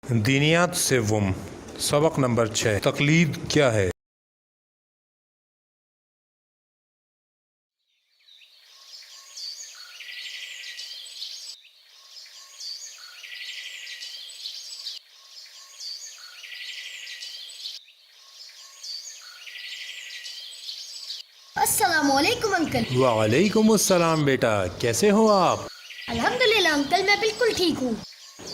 دینیات سوم سبق نمبر 6 تقلید کیا ہے؟ السلام علیکم انکل۔ وعلیکم السلام بیٹا، کیسے ہو آپ؟ الحمدللہ انکل، میں بالکل ٹھیک ہوں۔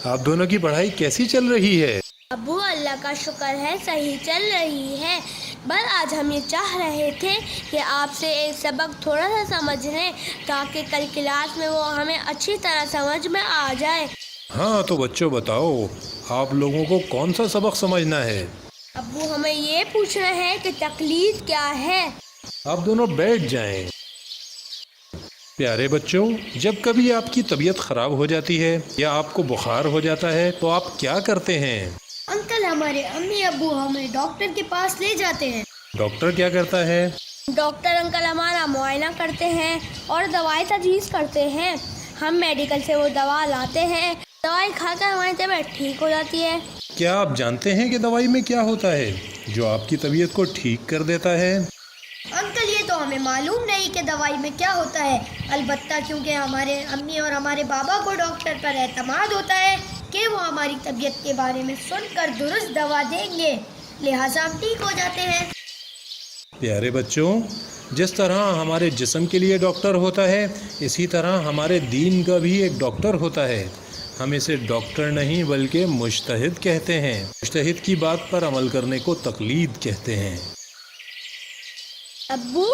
آپ دونوں کی پڑھائی کیسی چل رہی ہے؟ ابو اللہ کا شکر ہے صحیح چل رہی ہے، بس آج ہم یہ چاہ رہے تھے کہ آپ سے ایک سبق تھوڑا سا سمجھ لیں تاکہ کل کلاس میں وہ ہمیں اچھی طرح سمجھ میں آ جائے۔ ہاں تو بچوں بتاؤ، آپ لوگوں کو کون سا سبق سمجھنا ہے؟ ابو ہمیں یہ پوچھ رہے ہیں کہ تقلید کیا ہے۔ آپ دونوں بیٹھ جائیں۔ پیارے بچوں، جب کبھی آپ کی طبیعت خراب ہو جاتی ہے یا آپ کو بخار ہو جاتا ہے تو آپ کیا کرتے ہیں؟ انکل ہمارے امی ابو ہمیں ڈاکٹر کے پاس لے جاتے ہیں۔ ڈاکٹر کیا کرتا ہے؟ ڈاکٹر انکل ہمارا معائنہ کرتے ہیں اور دوائی تجویز کرتے ہیں۔ ہم میڈیکل سے وہ دوا لاتے ہیں، دوائی کھا کر ہماری طبیعت ٹھیک ہو جاتی ہے۔ کیا آپ جانتے ہیں کہ دوائی میں کیا ہوتا ہے جو آپ کی طبیعت کو ٹھیک کر دیتا ہے؟ انکل یہ تو ہمیں معلوم نہیں کہ دوائی میں کیا ہوتا ہے، البتہ کیونکہ ہمارے امی اور ہمارے بابا کو ڈاکٹر پر اعتماد ہوتا ہے کہ وہ ہماری طبیعت کے بارے میں سن کر درست دوا دیں گے، لہٰذا ہم ٹھیک ہو جاتے ہیں۔ پیارے بچوں، جس طرح ہمارے جسم کے لیے ڈاکٹر ہوتا ہے اسی طرح ہمارے دین کا بھی ایک ڈاکٹر ہوتا ہے۔ ہم اسے ڈاکٹر نہیں بلکہ مجتہد کہتے ہیں۔ مجتہد کی بات پر عمل کرنے کو تقلید کہتے ہیں۔ ابو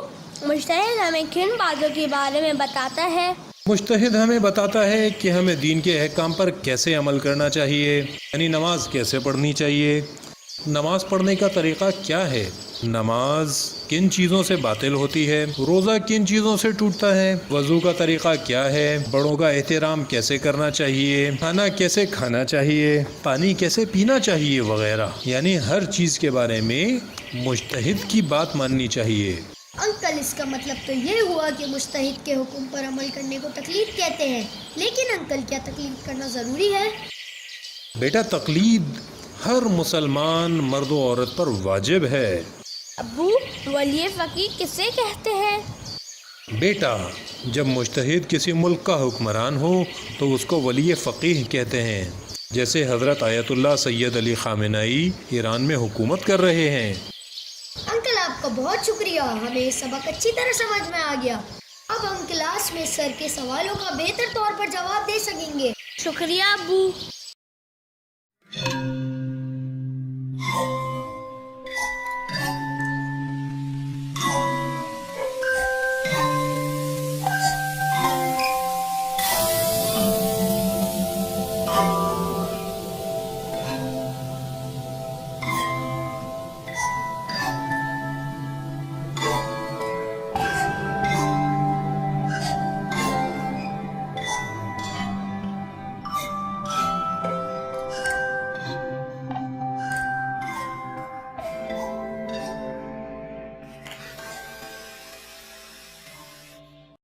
مجتہد ہمیں کن باتوں کے بارے میں بتاتا ہے؟ مجتہد ہمیں بتاتا ہے کہ ہمیں دین کے احکام پر کیسے عمل کرنا چاہیے، یعنی نماز کیسے پڑھنی چاہیے، نماز پڑھنے کا طریقہ کیا ہے، نماز کن چیزوں سے باطل ہوتی ہے، روزہ کن چیزوں سے ٹوٹتا ہے، وضو کا طریقہ کیا ہے، بڑوں کا احترام کیسے کرنا چاہیے، کھانا کیسے کھانا چاہیے، پانی کیسے پینا چاہیے وغیرہ، یعنی ہر چیز کے بارے میں مجتہد کی بات ماننی چاہیے۔ انکل اس کا مطلب تو یہ ہوا کہ مجتہد کے حکم پر عمل کرنے کو تقلید کہتے ہیں، لیکن انکل کیا تقلید کرنا ضروری ہے؟ بیٹا تقلید ہر مسلمان مرد و عورت پر واجب ہے۔ ابو ولی فقیہ کسے کہتے ہیں؟ بیٹا جب مجتہد کسی ملک کا حکمران ہو تو اس کو ولی فقیہ کہتے ہیں، جیسے حضرت آیت اللہ سید علی خامنہئی ایران میں حکومت کر رہے ہیں۔ انکل آپ کا بہت شکریہ، ہمیں یہ سبق اچھی طرح سمجھ میں آ گیا۔ اب ہم کلاس میں سر کے سوالوں کا بہتر طور پر جواب دے سکیں گے۔ شکریہ ابو۔